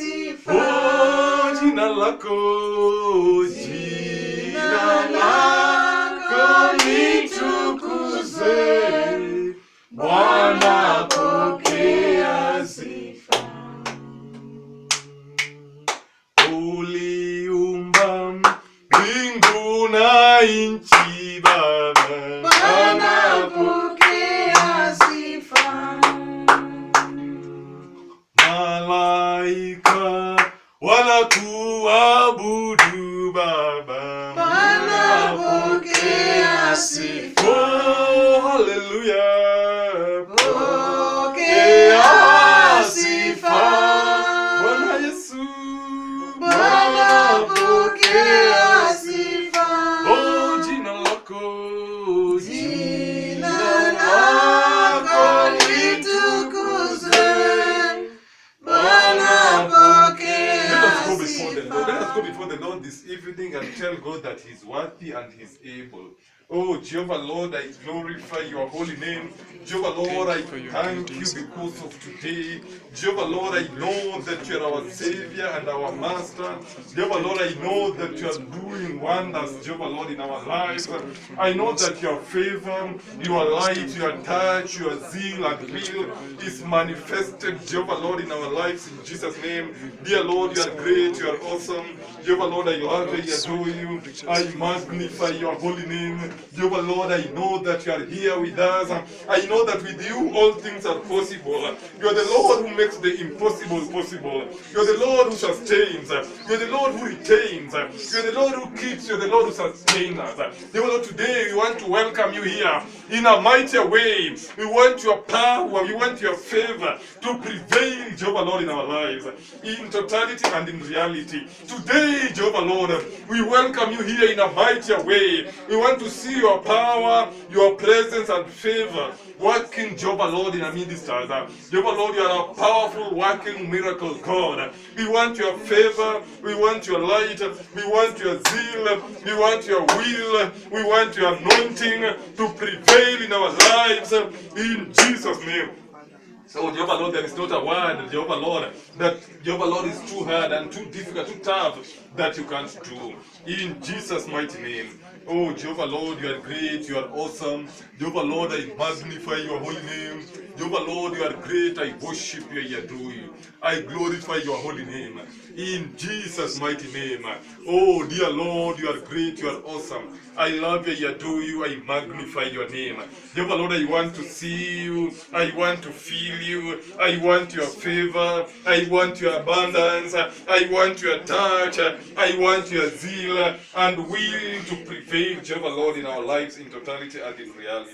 sifa. Oh, jina lako litukuzwe. Bwana pokea sifa. Uliumba mbingu na nchi Baba. Bwana pokea sifa. Malaika wanakuabudu Baba. Bwana pokea sifa. Oh, hallelujah. Pokea sifa. Bwana Yesu. Bwana pokea sifa. Oh, jina lako litukuzwe. Bwana pokea sifa. Let us go before the Lord this evening and tell God that He's worthy and He's able. Oh, Jehovah Lord, I glorify your holy name. Jehovah Lord, I thank you because of today. Jehovah Lord, I know that you are our Savior and our Master. Jehovah Lord, I know that you are doing wonders, Jehovah Lord, in our lives. I know that your favor, your light, your touch, your zeal and will is manifested, Jehovah Lord, in our lives in Jesus' name. Dear Lord, you are great, you are awesome. Jehovah Lord, I love you, I adore you. I magnify your holy name. Jehovah Lord, I know that you are here with us. I know that with you all things are possible. You are the Lord who makes the impossible possible. You are the Lord who sustains. You are the Lord who retains. You are the Lord who keeps. You are the Lord who sustains us. Jehovah Lord, today we want to welcome you here in a mighty way. We want your power. We want your favor to prevail, Jehovah Lord, in our lives, in totality and in reality. Today, Jehovah Lord, we welcome you here in a mighty way. We want to see your power, your presence and favor working, Jehovah Lord, in our midst. Jehovah Lord, you are a powerful working miracle God. We want your favor, we want your light, we want your zeal, we want your will, we want your anointing to prevail in our lives in Jesus' name. So, Jehovah Lord, there is not a word, Jehovah Lord, that Jehovah Lord is too hard and too difficult, too tough that you can't do. In Jesus' mighty name. Oh, Jehovah Lord, you are great, you are awesome. Jehovah Lord, I magnify your holy name. Jehovah Lord, you are great, I worship you, I adore you. I glorify your holy name. In Jesus' mighty name. Oh, dear Lord, you are great, you are awesome. I love you, I adore you, I magnify your name. Jehovah Lord, I want to see you, I want to feel you, I want your favor, I want your abundance, I want your touch, I want your zeal and will to prevail, Jehovah Lord, in our lives in totality and in reality.